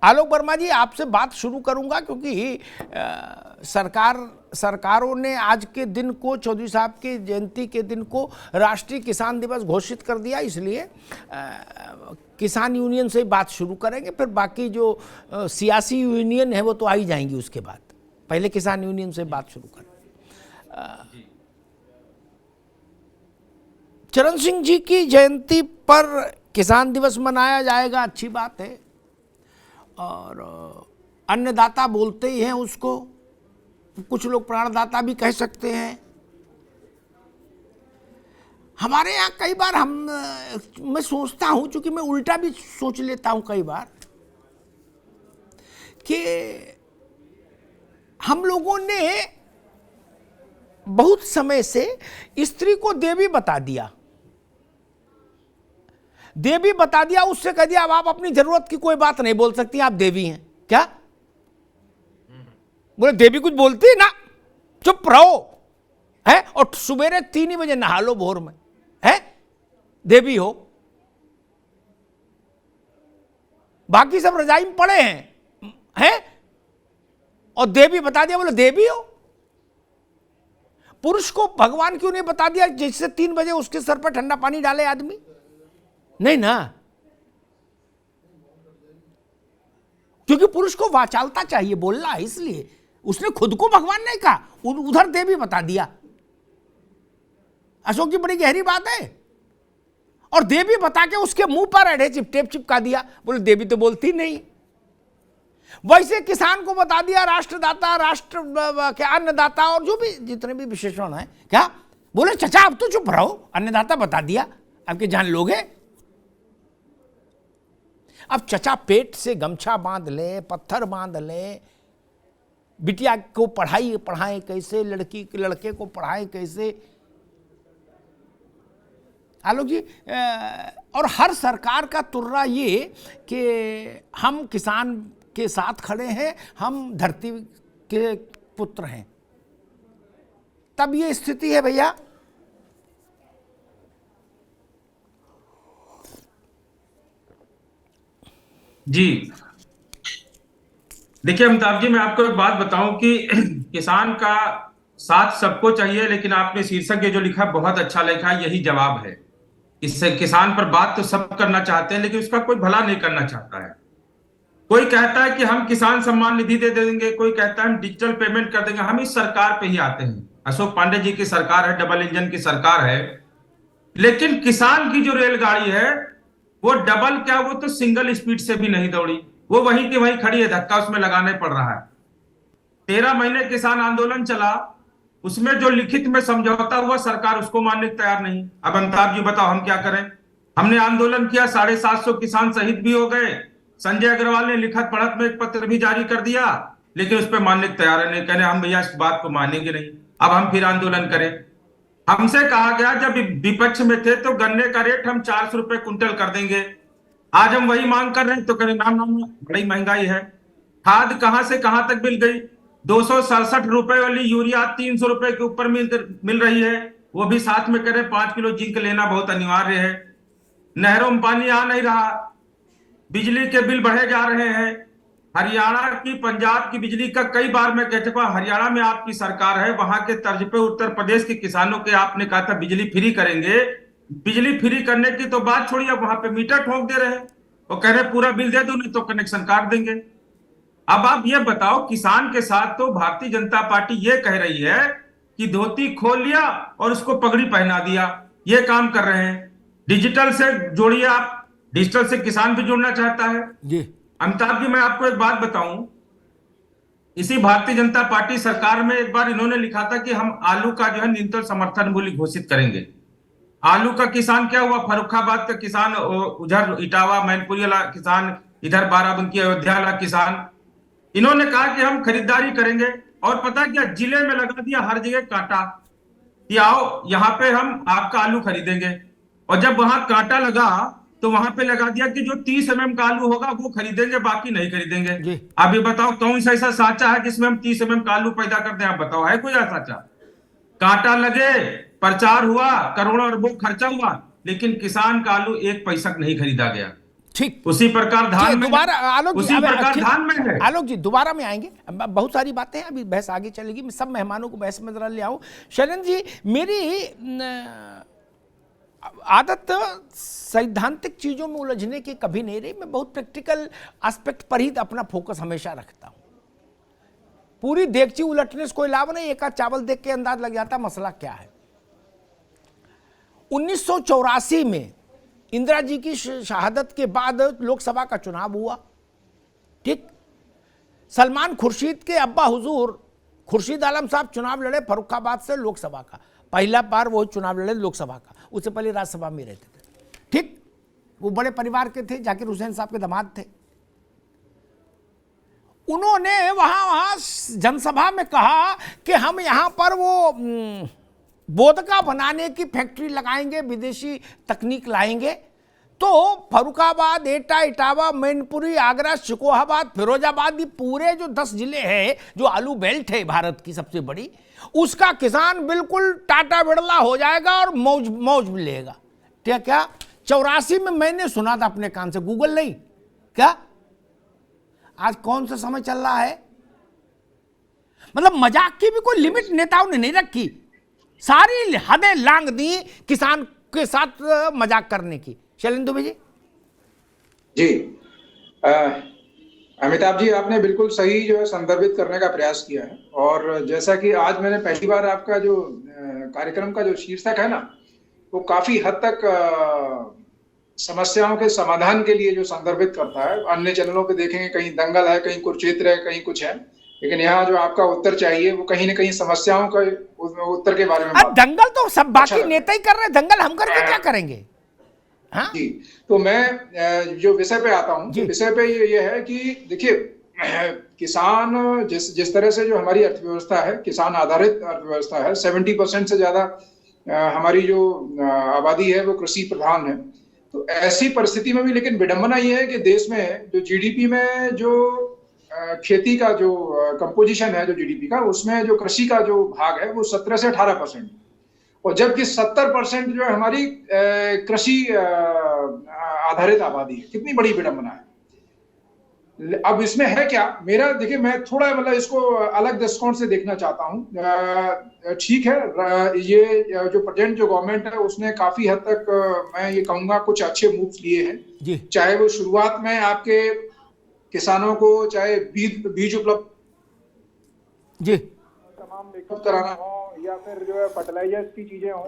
आलोक वर्मा जी, आपसे बात शुरू करूंगा क्योंकि सरकारों ने आज के दिन को, चौधरी साहब की जयंती के दिन को राष्ट्रीय किसान दिवस घोषित कर दिया, इसलिए किसान यूनियन से बात शुरू करेंगे, फिर बाकी जो सियासी यूनियन है वो तो आ ही जाएंगी उसके बाद। पहले किसान यूनियन से बात शुरू करें। चरण सिंह जी की जयंती पर किसान दिवस मनाया जाएगा, अच्छी बात है, और अन्नदाता बोलते ही हैं उसको, कुछ लोग प्राणदाता भी कह सकते हैं। हमारे यहाँ कई बार मैं सोचता हूं, चूंकि मैं उल्टा भी सोच लेता हूं कई बार, कि हम लोगों ने बहुत समय से स्त्री को देवी बता दिया, देवी बता दिया, उससे कह दिया अब आप अपनी जरूरत की कोई बात नहीं बोल सकती, आप देवी हैं। क्या बोले, देवी कुछ बोलती है ना, चुप रहो है, और सुबेरे 3 ही बजे नहा लो भोर में, है देवी हो। बाकी सब रजाई में पड़े हैं और देवी बता दिया, बोले देवी हो। पुरुष को भगवान क्यों नहीं बता दिया जिससे 3 बजे उसके सर पर ठंडा पानी डाले आदमी? नहीं ना, क्योंकि पुरुष को वाचालता चाहिए, बोलना है, इसलिए उसने खुद को भगवान नहीं कहा, उधर देवी बता दिया। अशोक जी, बड़ी गहरी बात है। और देवी बता के उसके मुंह पर एडहेसिव टेप चिपका दिया, बोले देवी तो बोलती नहीं। वैसे किसान को बता दिया राष्ट्रदाता, राष्ट्र क्या अन्नदाता, और जो भी जितने भी विशेषण हैं, क्या बोले चचा अब तो चुप रहो, अन्नदाता बता दिया, आपके जान लोगे। अब चचा पेट से गमछा बांध ले, पत्थर बांध ले, बिटिया को पढ़ाएं कैसे, लड़के को पढ़ाएं कैसे। आलोक जी, और हर सरकार का तुर्रा ये कि हम किसान के साथ खड़े हैं, हम धरती के पुत्र हैं, तब ये स्थिति है भैया। जी देखिए अमिताभ जी, मैं आपको एक बात बताऊं कि किसान का साथ सबको चाहिए, लेकिन आपने शीर्षक ये जो लिखा बहुत अच्छा लिखा, यही जवाब है। इससे किसान पर बात तो सब करना चाहते हैं, लेकिन उसका कोई भला नहीं करना चाहता है। कोई कहता है कि हम किसान सम्मान निधि दे देंगे, कोई कहता है हम डिजिटल पेमेंट कर देंगे। हम इस सरकार पे ही आते हैं, अशोक पांडे जी की सरकार है, डबल इंजन की सरकार है, लेकिन किसान की जो रेलगाड़ी है वो डबल क्या, वो तो सिंगल स्पीड से भी नहीं दौड़ी, वो वहीं की वहीं खड़ी है, धक्का उसमें लगाने पड़ रहा है। 13 महीने किसान आंदोलन चला, उसमें जो लिखित में समझौता हुआ सरकार उसको मानने को तैयार नहीं। अब अमिताभ जी बताओ हम क्या करें? हमने आंदोलन किया, 750 किसान शहीद भी हो गए, संजय अग्रवाल ने लिखत पढ़त में एक पत्र भी जारी कर दिया, लेकिन उस पर मानने को तैयार है नहीं, कहने हम भैया इस बात को मानेंगे नहीं, अब हम फिर आंदोलन करें। हमसे कहा गया जब विपक्ष में थे तो गन्ने का रेट हम 400 रुपए कुंटल कर देंगे, आज हम वही मांग कर रहे हैं तो करें नाम बड़ी महंगाई है। खाद कहां से कहां तक मिल गई, 267 रुपए वाली यूरिया 300 रुपए के ऊपर मिल रही है, वो भी साथ में करें 5 किलो जिंक लेना बहुत अनिवार्य है। नहरों में पानी आ नहीं रहा, बिजली के बिल बढ़े जा रहे हैं। हरियाणा की, पंजाब की बिजली का कई बार मैं कह चुका, हरियाणा में आपकी सरकार है, वहां के तर्ज पे उत्तर प्रदेश के किसानों के आपने कहा था बिजली फ्री करेंगे, बिजली फ्री करने की तो बात छोड़िए, वहां पे मीटर ठोक दे रहे हैं, वो कह रहे पूरा बिल दे दो नहीं तो कनेक्शन काट देंगे। अब आप ये बताओ, किसान के साथ तो भारतीय जनता पार्टी ये कह रही है कि धोती खोल लिया और उसको पगड़ी पहना दिया, ये काम कर रहे हैं। डिजिटल से जोड़िए, आप डिजिटल से किसान भी जुड़ना चाहता है जी। अमिताभ जी, मैं आपको एक बात बताऊं, इसी भारतीय जनता पार्टी सरकार में एक बार इन्होंने लिखा था कि हम आलू का जो है न्यूनतम समर्थन मूल्य घोषित करेंगे। आलू का किसान क्या हुआ, फर्रुखाबाद का किसान, उधर इटावा मैनपुरी वाला किसान, इधर बाराबंकी अयोध्या वाला किसान, इन्होंने कहा कि हम खरीदारी करेंगे, और पता क्या, जिले में लगा दिया हर जगह कांटा कि आओ यहाँ पे हम आपका आलू खरीदेंगे, और जब वहां कांटा लगा तो वहां पे लगा दिया कि जो 30 mm का आलू होगा वो खरीदेंगे, बाकी नहीं खरीदेंगे। आप ये बताओ कौन सा ऐसा साचा है जिसमें हम 30 mm का आलू पैदा कर दें? आप बताओ, है कोई ऐसा साचा? कांटा लगे, प्रचार हुआ, करोड़ों अरबों खर्चा हुआ, लेकिन किसान का आलू 1 पैसा नहीं खरीदा गया। ठीक, उसी प्रकार धान में दोबारा आलोक जी, उसी प्रकार धान में है। आलोक जी दोबारा में आएंगे, बहुत सारी बातें हैं, अभी बहस आगे चलेगी, मैं सब मेहमानों को बहस में जरा ले आऊं। शैलेंद्र जी, मेरी आदत सैद्धांतिक चीजों में उलझने की कभी नहीं रही, मैं बहुत प्रैक्टिकल एस्पेक्ट पर ही अपना फोकस हमेशा रखता हूं। पूरी देगची उलटने से कोई लाभ नहीं, एक आध चावल देख के अंदाज लग जाता मसला क्या है। 1984 में इंदिरा जी की शहादत के बाद लोकसभा का चुनाव हुआ, ठीक। सलमान खुर्शीद के अब्बा हुजूर खुर्शीद आलम साहब चुनाव लड़े फर्रुखाबाद से लोकसभा का, पहला बार वो चुनाव लड़े लोकसभा का, उससे पहले राज्यसभा में रहते थे, ठीक। वो बड़े परिवार के थे, जाकिर हुसैन साहब के दामाद थे। उन्होंने वहां जनसभा में कहा कि हम यहां पर वो वोदका बनाने की फैक्ट्री लगाएंगे, विदेशी तकनीक लाएंगे। तो फर्रुखाबाद, एटा, इटावा, मैनपुरी, आगरा, शिकोहाबाद, फिरोजाबाद, ये पूरे जो 10 जिले हैं, जो आलू बेल्ट है भारत की सबसे बड़ी, उसका किसान बिल्कुल टाटा बिड़ला हो जाएगा और मौज मौज लेगा। क्या 84 में मैंने सुना था अपने कान से, गूगल नहीं क्या। आज कौन सा समय चल रहा है, मतलब मजाक की भी कोई लिमिट नेताओं ने नहीं रखी, सारी हदें लांग दी किसान के साथ मजाक करने की। शैलेंद्र दुबे जी। जी, अमिताभ जी, आपने बिल्कुल सही जो है संदर्भित करने का प्रयास किया है। और जैसा कि आज मैंने पहली बार आपका जो कार्यक्रम का जो शीर्षक है ना, वो काफी हद तक समस्याओं के समाधान के लिए जो संदर्भित करता है। अन्य चैनलों पे देखेंगे कहीं दंगल है, कहीं कुरुक्षेत्र है, कहीं कुछ है, लेकिन यहाँ जो आपका उत्तर चाहिए वो कहीं न कहीं समस्याओं का उत्तर के बारे में। दंगल तो सब बाकी नेता ही कर रहे हैं, दंगल हम करके क्या करेंगे। हाँ? जी, तो मैं जो विषय पे आता हूँ, विषय पे ये है कि देखिए, किसान जिस तरह से जो हमारी अर्थव्यवस्था है, किसान आधारित अर्थव्यवस्था है, 70% से ज्यादा हमारी जो आबादी है वो कृषि प्रधान है। तो ऐसी परिस्थिति में भी लेकिन विडंबना ये है कि देश में जो जीडीपी में जो खेती का जो कंपोजिशन है, जो जीडीपी का, उसमें जो कृषि का जो भाग है वो 17 से 18%, और जबकि 70% जो है हमारी कृषि आधारित आबादी है। कितनी बड़ी विडंबना है। अब इसमें है क्या, मेरा देखिए, मैं थोड़ा मतलब इसको अलग दृष्टिकोण से देखना चाहता हूँ। ठीक है, ये जो प्रेजेंट जो गवर्नमेंट है उसने काफी हद तक मैं ये कहूंगा कुछ अच्छे मूव्स लिए हैं, चाहे वो शुरुआत में आपके किसानों को चाहे बीज उपलब्ध जी तमाम उपलब्ध कराना हो, या फिर जो है फर्टिलाइजर्स की चीजें हो।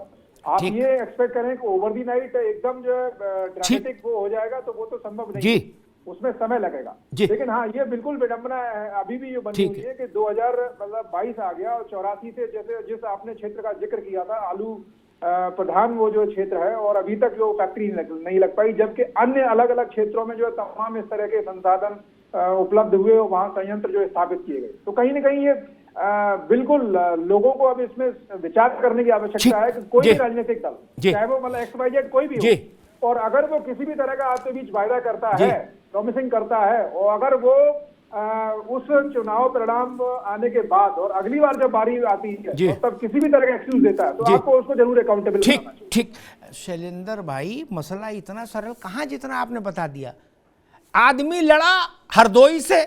आप ये एक्सपेक्ट करें कि ओवर दी नाइट एकदम जो है ड्रामेटिक वो हो जाएगा, तो वो तो संभव नहीं है, उसमें समय लगेगा। लेकिन हाँ, ये बिल्कुल विडंबना है अभी भी ये बनी हुई है कि 2022 आ गया और 84 से जैसे जिस आपने क्षेत्र का जिक्र किया था, आलू प्रधान वो जो क्षेत्र है, और अभी तक जो फैक्ट्री नहीं लग पाई, जबकि अन्य अलग अलग क्षेत्रों में जो है तमाम इस तरह के संसाधन उपलब्ध हुए और वहां संयंत्र जो स्थापित किए गए। तो कहीं ना कहीं ये बिल्कुल लोगों को अब इसमें विचार करने की आवश्यकता है कि कोई भी राजनीतिक दल, चाहे वो मतलब XYZ कोई भी हो, और अगर वो किसी भी तरह का आपके बीच वायदा करता है, प्रॉमिसिंग करता है, और अगर वो उस चुनाव परिणाम आने के बाद और अगली बार जब बारी आती है तब किसी भी तरह का एक्सक्यूज देता है, तो आपको उसको जरूर अकाउंटेबल करना चाहिए। ठीक शैलेंद्र भाई, मसला इतना सरल कहाँ जितना आपने बता दिया। आदमी लड़ा हरदोई से,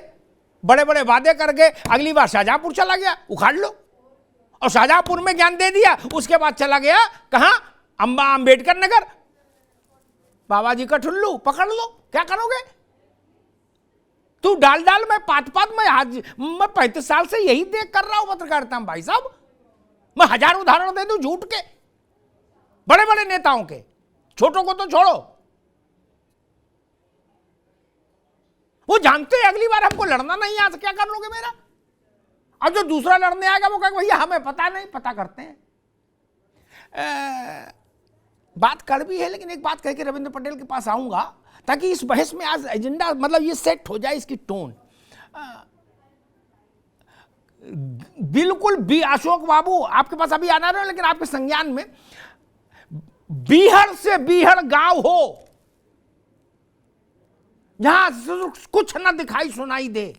बड़े बड़े वादे करके, अगली बार शाहजहांपुर चला गया, उखाड़ लो, और शाहजहांपुर में ज्ञान दे दिया, उसके बाद चला गया कहां, अंबेडकर नगर, बाबा जी का ठुल्लू पकड़ लो, क्या करोगे। तू डाल में पात में आज मैं 35 साल से यही देख कर रहा हूं पत्रकारिता में भाई साहब, मैं 1000 उदाहरण दे दूं झूठ के, बड़े बड़े नेताओं के, छोटों को तो छोड़ो। वो जानते हैं अगली बार हमको लड़ना नहीं आता, क्या कर लोगे मेरा, और जो दूसरा लड़ने आएगा वो कहेगा भैया हमें पता नहीं, पता करते हैं। बात कड़वी है, लेकिन एक बात कह के रविंद्र पटेल के पास आऊंगा ताकि इस बहस में आज एजेंडा मतलब ये सेट हो जाए, इसकी टोन बिल्कुल भी। अशोक बाबू आपके पास अभी आना रहे, लेकिन आपके संज्ञान में बीहड़ से बीहड़ गांव हो, जहां कुछ ना दिखाई सुनाई दे,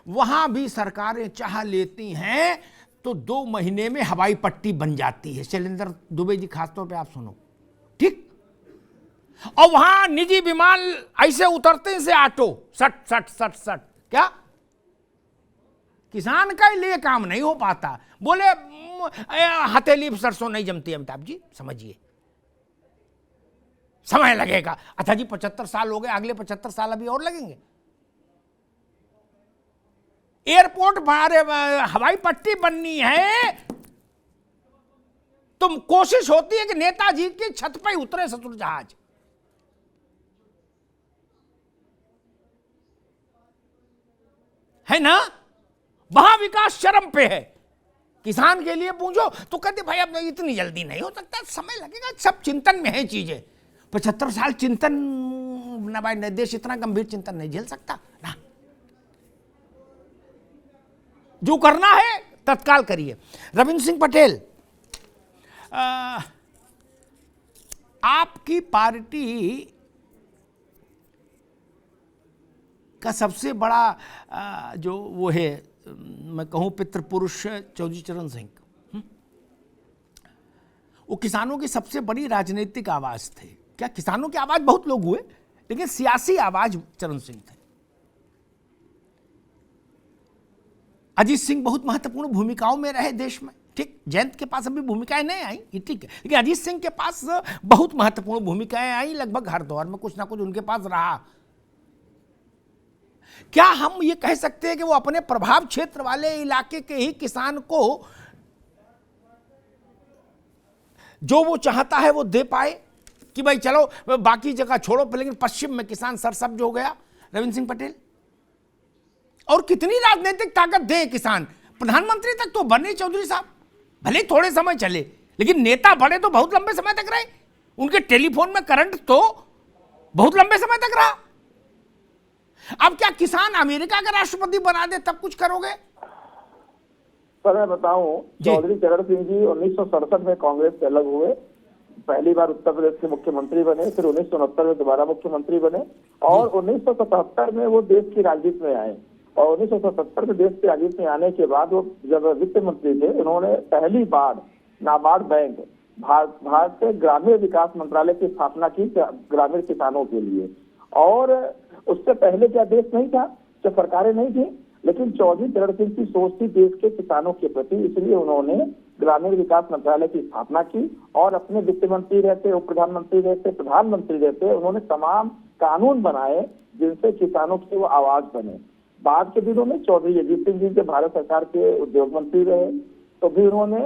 वहां भी सरकारें चाह लेती हैं तो 2 महीने में हवाई पट्टी बन जाती है। शैलेंद्र दुबे जी खासतौर पे आप सुनो, ठीक। और वहां निजी विमान ऐसे उतरते से ऑटो सट सट सट सट, क्या किसान का लिए काम नहीं हो पाता? बोले हथेली सरसों नहीं जमती। अमिताभ जी समझिए, समय लगेगा। अच्छा जी 75 साल हो गए, अगले 75 साल अभी और लगेंगे। एयरपोर्ट हवाई पट्टी बननी है तो कोशिश होती है कि नेताजी की छत पर उतरे शत्रु जहाज। है ना? वहां विकास चरम पे है। किसान के लिए पूछो तो कहते भाई अब इतनी जल्दी नहीं हो सकता, समय लगेगा, सब चिंतन में है चीजें। 75 साल चिंतन ना भाई, देश इतना गंभीर चिंतन नहीं झेल सकता ना। जो करना है तत्काल करिए। रविंद्र सिंह पटेल, आपकी पार्टी का सबसे बड़ा जो वो है, मैं कहूं पितृपुरुष चौधरी चरण सिंह, वो किसानों की सबसे बड़ी राजनीतिक आवाज थे। क्या किसानों की आवाज बहुत लोग हुए, लेकिन सियासी आवाज चरण सिंह थे। अजीत सिंह बहुत महत्वपूर्ण भूमिकाओं में रहे देश में, ठीक। जयंत के पास अभी भूमिकाएं नहीं आई, ठीक है, लेकिन अजीत सिंह के पास बहुत महत्वपूर्ण भूमिकाएं आई। लगभग हर दौर में कुछ ना कुछ उनके पास रहा। क्या हम ये कह सकते हैं कि वो अपने प्रभाव क्षेत्र वाले इलाके के ही किसान को जो वो चाहता है वो दे पाए, कि भाई चलो बाकी जगह छोड़ो, लेकिन पश्चिम में किसान सरसब्ज हो गया? रविंद्र सिंह पटेल, और कितनी राजनीतिक ताकत दे किसान? प्रधानमंत्री तक तो बने चौधरी साहब, भले थोड़े समय चले, लेकिन नेता बड़े तो बहुत लंबे समय तक रहे। उनके टेलीफोन में करंट तो बहुत लंबे समय तक रहा। अब क्या किसान अमेरिका का राष्ट्रपति बना दे तब कुछ करोगे? सर मैं बताऊं, चौधरी चरण सिंह जी 1967 में कांग्रेस से अलग हुए, पहली बार उत्तर प्रदेश के मुख्यमंत्री बने, फिर 1969 में दोबारा मुख्यमंत्री बने, और 1977 में वो देश की राजनीति में आए। और 1977 में देश की राजनीति में आने के बाद वो जब वित्त मंत्री थे, उन्होंने पहली बार नाबार्ड बैंक, भारतीय ग्रामीण विकास मंत्रालय की स्थापना की ग्रामीण किसानों के लिए। और उससे पहले क्या देश नहीं था, क्या सरकारें नहीं थी, लेकिन चौधरी चरण सिंह की सोच थी देश के किसानों के प्रति, इसलिए उन्होंने ग्रामीण विकास मंत्रालय की स्थापना की। और अपने वित्त मंत्री रहते, उप प्रधानमंत्री रहते, प्रधानमंत्री रहते, उन्होंने तमाम कानून बनाए जिनसे किसानों की वो आवाज बने। बाद के दिनों में चौधरी अजीत सिंह जी जब भारत सरकार के उद्योग मंत्री रहे तो भी उन्होंने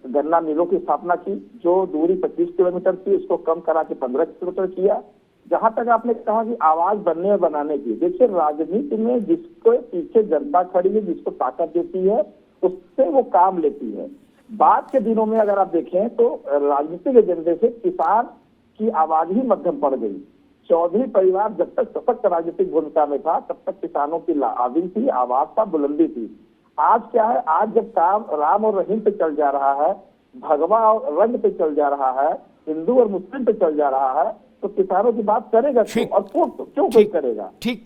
गन्ना मिलों की स्थापना की, जो दूरी 25 किलोमीटर थी उसको कम करा के 15 किलोमीटर किया। जहां तक आपने कहा कि आवाज बनने और बनाने की, देखिए राजनीति में जिसको पीछे जनता खड़ी है, जिसको ताकत देती है, उससे वो काम लेती है। बाद के दिनों में अगर आप देखें तो राजनीतिक एजेंडे से किसान की आवाज ही मध्यम पड़ गई। चौधरी परिवार जब तक सशक्त राजनीतिक भूमिका में था तब तक किसानों की आवाज थी, आवाज था, बुलंदी थी। आज क्या है, आज जब काम राम और रहीम पे चल जा रहा है, भगवा और रंग पे चल जा रहा है, हिंदू और मुस्लिम पे चल जा रहा है, तो किसानों की बात करेगा क्यों, और क्यों कोई करेगा? ठीक।